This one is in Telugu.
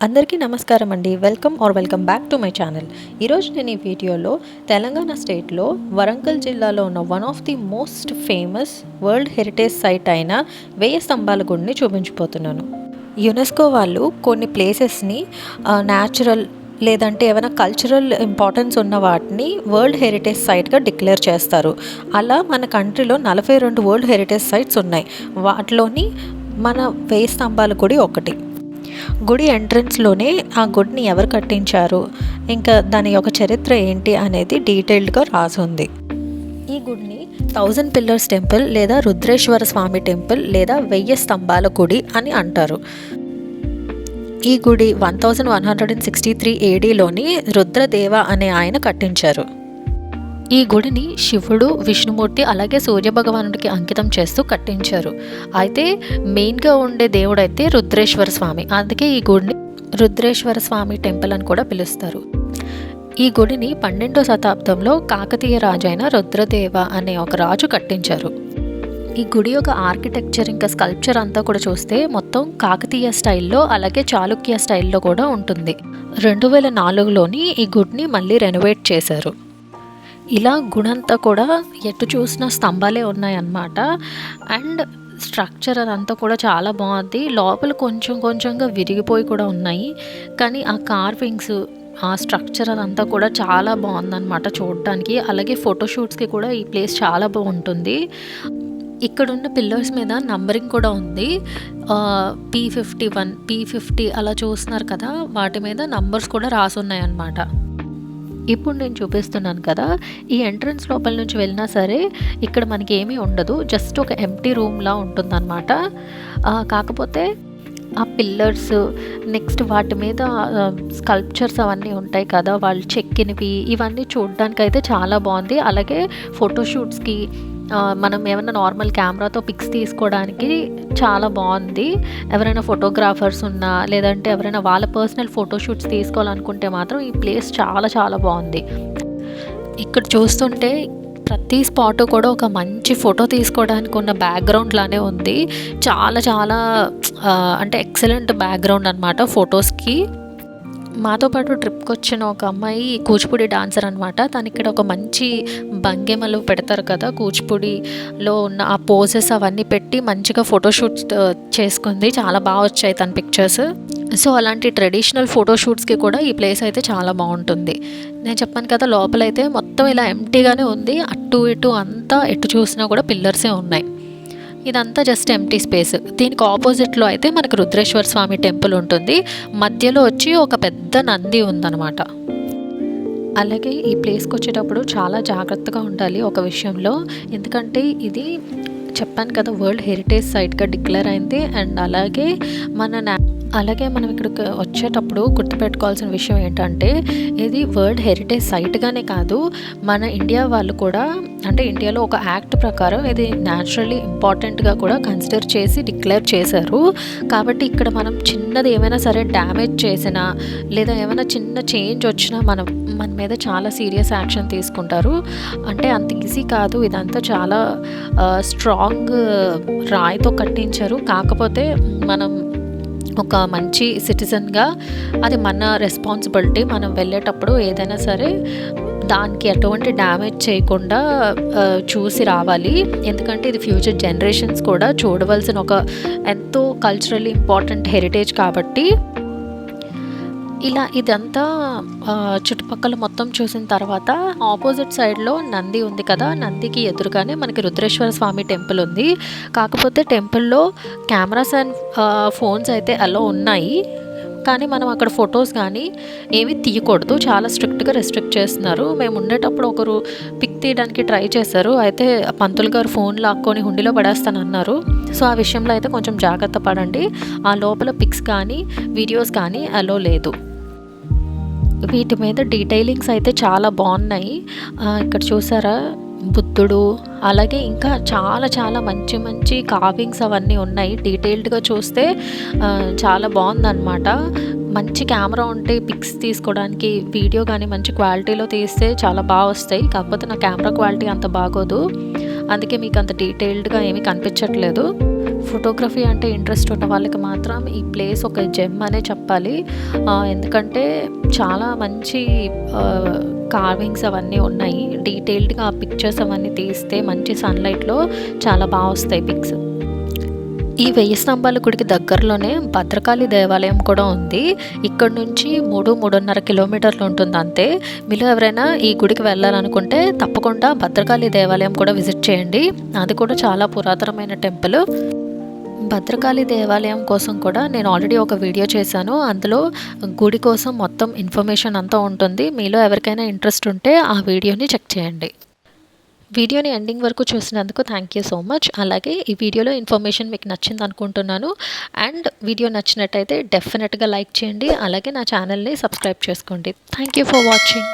అందరికీ నమస్కారం అండి. Welcome back to my channel. ఈరోజు నేను ఈ వీడియోలో తెలంగాణ స్టేట్లో వరంగల్ జిల్లాలో ఉన్న one of the most famous world heritage site అయిన వేయి స్తంభాల గుడిని చూపించబోతున్నాను. యునెస్కో వాళ్ళు కొన్ని ప్లేసెస్ని న్యాచురల్ లేదంటే ఏమైనా కల్చరల్ ఇంపార్టెన్స్ ఉన్న వాటిని వరల్డ్ హెరిటేజ్ సైట్గా డిక్లేర్ చేస్తారు. అలా మన కంట్రీలో 42 వరల్డ్ హెరిటేజ్ సైట్స్ ఉన్నాయి. వాటిలోని మన వేయి స్తంభాల గుడి ఒకటి. గుడి ఎంట్రన్స్లోనే ఆ గుడిని ఎవరు కట్టించారు, ఇంకా దాని యొక్క చరిత్ర ఏంటి అనేది డీటెయిల్డ్గా రాసి ఉంది. ఈ గుడిని 1000 పిల్లర్స్ టెంపుల్ లేదా రుద్రేశ్వర స్వామి టెంపుల్ లేదా 1000 స్తంభాల గుడి అని అంటారు. ఈ గుడి 1163 ఏడీలోని రుద్రదేవ అనే ఆయన కట్టించారు. ఈ గుడిని శివుడు, విష్ణుమూర్తి అలాగే సూర్యభగవానుడికి అంకితం చేస్తూ కట్టించారు. అయితే మెయిన్గా ఉండే దేవుడైతే రుద్రేశ్వర స్వామి, అందుకే ఈ గుడిని రుద్రేశ్వర స్వామి టెంపుల్ అని కూడా పిలుస్తారు. ఈ గుడిని 12వ శతాబ్దంలో కాకతీయ రాజు అయిన రుద్రదేవ అనే ఒక రాజు కట్టించారు. ఈ గుడి యొక్క ఆర్కిటెక్చర్ ఇంకా స్కల్ప్చర్ అంతా కూడా చూస్తే మొత్తం కాకతీయ స్టైల్లో అలాగే చాళుక్య స్టైల్లో కూడా ఉంటుంది. 2004లోని ఈ గుడిని మళ్ళీ రెనోవేట్ చేశారు. ఇలా గుడంతా కూడా ఎటు చూసిన స్తంభాలే ఉన్నాయన్నమాట. అండ్ స్ట్రక్చర్ అదంతా కూడా చాలా బాగుంది. లోపల కొంచెంగా విరిగిపోయి కూడా ఉన్నాయి, కానీ ఆ కార్వింగ్స్, ఆ స్ట్రక్చర్ అదంతా కూడా చాలా బాగుందన్నమాట చూడడానికి. అలాగే ఫోటోషూట్స్కి కూడా ఈ ప్లేస్ చాలా బాగుంటుంది. ఇక్కడున్న పిల్లర్స్ మీద నంబరింగ్ కూడా ఉంది. P51, P50 అలా చూస్తున్నారు కదా, వాటి మీద నంబర్స్ కూడా రాసి ఉన్నాయన్నమాట. ఇప్పుడు నేను చూపిస్తున్నాను కదా, ఈ ఎంట్రన్స్ లోపల నుంచి వెళ్ళినా సరే ఇక్కడ మనకి ఏమీ ఉండదు, జస్ట్ ఒక ఎంప్టీ రూమ్లా ఉంటుందన్నమాట. కాకపోతే ఆ పిల్లర్స్, నెక్స్ట్ వాటి మీద స్కల్ప్చర్స్ అవన్నీ ఉంటాయి కదా, వాళ్ళు చెక్కినవి, ఇవన్నీ చూడడానికి అయితే చాలా బాగుంది. అలాగే ఫోటోషూట్స్కి మనం ఏమైనా నార్మల్ కెమెరాతో పిక్స్ తీసుకోవడానికి చాలా బాగుంది. ఎవరైనా ఫోటోగ్రాఫర్స్ ఉన్నా లేదంటే ఎవరైనా వాళ్ళ పర్సనల్ ఫోటోషూట్స్ తీసుకోవాలనుకుంటే మాత్రం ఈ ప్లేస్ చాలా బాగుంది. ఇక్కడ చూస్తుంటే ప్రతి స్పాట్ కూడా ఒక మంచి ఫోటో తీసుకోవడానికి ఉన్న బ్యాక్గ్రౌండ్ లానే ఉంది. చాలా అంటే ఎక్సలెంట్ బ్యాక్గ్రౌండ్ అనమాట ఫొటోస్కి. మాతో పాటు ట్రిప్కి వచ్చిన ఒక అమ్మాయి కూచిపూడి డాన్సర్ అనమాట. తను ఇక్కడ ఒక మంచి భంగిమలు పెడతారు కదా, కూచిపూడిలో ఉన్న ఆ పోజెస్ అవన్నీ పెట్టి మంచిగా ఫోటోషూట్స్ చేసుకుంది. చాలా బాగా వచ్చాయి తన పిక్చర్స్. సో అలాంటి ట్రెడిషనల్ ఫోటోషూట్స్కి కూడా ఈ ప్లేస్ అయితే చాలా బాగుంటుంది. నేను చెప్పాను కదా, లోపలైతే మొత్తం ఇలా ఎంటీగానే ఉంది. అటు ఇటు అంతా ఎటు చూసినా కూడా పిల్లర్సే ఉన్నాయి. ఇదంతా జస్ట్ ఎంటీ స్పేస్. దీనికి ఆపోజిట్లో అయితే మనకు రుద్రేశ్వర స్వామి టెంపుల్ ఉంటుంది. మధ్యలో వచ్చి ఒక పెద్ద నంది ఉందన్నమాట. అలాగే ఈ ప్లేస్కి వచ్చేటప్పుడు చాలా జాగ్రత్తగా ఉండాలి ఒక విషయంలో. ఎందుకంటే ఇది చెప్పాను కదా, వరల్డ్ హెరిటేజ్ సైట్గా డిక్లేర్ అయింది. అండ్ అలాగే మనం ఇక్కడికి వచ్చేటప్పుడు గుర్తుపెట్టుకోవాల్సిన విషయం ఏంటంటే, ఇది వరల్డ్ హెరిటేజ్ సైట్గానే కాదు, మన ఇండియా వాళ్ళు కూడా, అంటే ఇండియాలో ఒక యాక్ట్ ప్రకారం ఇది న్యాచురల్లీ ఇంపార్టెంట్గా కూడా కన్సిడర్ చేసి డిక్లేర్ చేశారు. కాబట్టి ఇక్కడ మనం చిన్నది ఏమైనా సరే డ్యామేజ్ చేసినా లేదా ఏమైనా చిన్న చేంజ్ వచ్చినా మన మీద చాలా సీరియస్ యాక్షన్ తీసుకుంటారు. అంటే అంత ఈజీ కాదు. ఇదంతా చాలా స్ట్రాంగ్ రాయితో కట్టించారు. కాకపోతే మనం ఒక మంచి సిటిజన్గా అది మన రెస్పాన్సిబిలిటీ. మనం వెళ్ళేటప్పుడు ఏదైనా సరే దానికి ఎటువంటి డ్యామేజ్ చేయకుండా చూసి రావాలి. ఎందుకంటే ఇది ఫ్యూచర్ జనరేషన్స్ కూడా చూడవలసిన ఒక ఎంతో కల్చరల్లీ ఇంపార్టెంట్ హెరిటేజ్ కాబట్టి. ఇలా ఇదంతా చుట్టుపక్కల మొత్తం చూసిన తర్వాత ఆపోజిట్ సైడ్లో నంది ఉంది కదా, నందికి ఎదురుగానే మనకి రుద్రేశ్వర స్వామి టెంపుల్ ఉంది. కాకపోతే టెంపుల్లో కెమెరాస్ అండ్ ఫోన్స్ అయితే అలో ఉన్నాయి, కానీ మనం అక్కడ ఫొటోస్ కానీ ఏమీ తీయకూడదు. చాలా స్ట్రిక్ట్గా రెస్ట్రిక్ట్ చేస్తున్నారు. మేము ఉండేటప్పుడు ఒకరు పిక్ తీయడానికి ట్రై చేశారు. అయితే పంతులు గారు ఫోన్ లాక్కొని హుండీలో పడేస్తానన్నారు. సో ఆ విషయంలో అయితే కొంచెం జాగ్రత్త పడండి. ఆ లోపల పిక్స్ కానీ వీడియోస్ కానీ అలో లేదు. వీటి మీద డీటెయిలింగ్స్ అయితే చాలా బాగున్నాయి. ఇక్కడ చూసారా, బుద్ధుడు, అలాగే ఇంకా చాలా మంచి కార్వింగ్స్ అవన్నీ ఉన్నాయి. డీటెయిల్డ్గా చూస్తే చాలా బాగుందన్నమాట. మంచి కెమెరా ఉంటే పిక్స్ తీసుకోవడానికి, వీడియో కానీ మంచి క్వాలిటీలో తీస్తే చాలా బాగా వస్తాయి. కాకపోతే నా కెమెరా క్వాలిటీ అంత బాగోదు, అందుకే మీకు అంత డీటెయిల్డ్గా ఏమీ కనిపించట్లేదు. ఫోటోగ్రఫీ అంటే ఇంట్రెస్ట్ ఉన్న వాళ్ళకి మాత్రం ఈ ప్లేస్ ఒక జెమ్ అనే చెప్పాలి. ఎందుకంటే చాలా మంచి కార్వింగ్స్ అవన్నీ ఉన్నాయి. డీటెయిల్డ్గా ఆ పిక్చర్స్ అవన్నీ తీస్తే మంచి సన్లైట్లో చాలా బాగా వస్తాయి పిక్స్. ఈ 1000 స్తంభాల గుడికి దగ్గరలోనే భద్రకాళి దేవాలయం కూడా ఉంది. ఇక్కడ నుంచి 3-3.5 కిలోమీటర్లు ఉంటుంది అంతే. మీలో ఎవరైనా ఈ గుడికి వెళ్ళాలనుకుంటే తప్పకుండా భద్రకాళి దేవాలయం కూడా విజిట్ చేయండి. అది కూడా చాలా పురాతనమైన టెంపుల్. భద్రకాళి దేవాలయం కోసం కూడా నేను ఆల్రెడీ ఒక వీడియో చేశాను. అందులో గుడి కోసం మొత్తం ఇన్ఫర్మేషన్ అంతా ఉంటుంది. మీలో ఎవరికైనా ఇంట్రెస్ట్ ఉంటే ఆ వీడియోని చెక్ చేయండి. వీడియోని ఎండింగ్ వరకు చూసినందుకు థ్యాంక్ యూ సో మచ్. అలాగే ఈ వీడియోలో ఇన్ఫర్మేషన్ మీకు నచ్చింది అనుకుంటున్నాను. అండ్ వీడియో నచ్చినట్టయితే డెఫినెట్గా లైక్ చేయండి. అలాగే నా ఛానల్ని సబ్స్క్రైబ్ చేసుకోండి. Thank you for watching.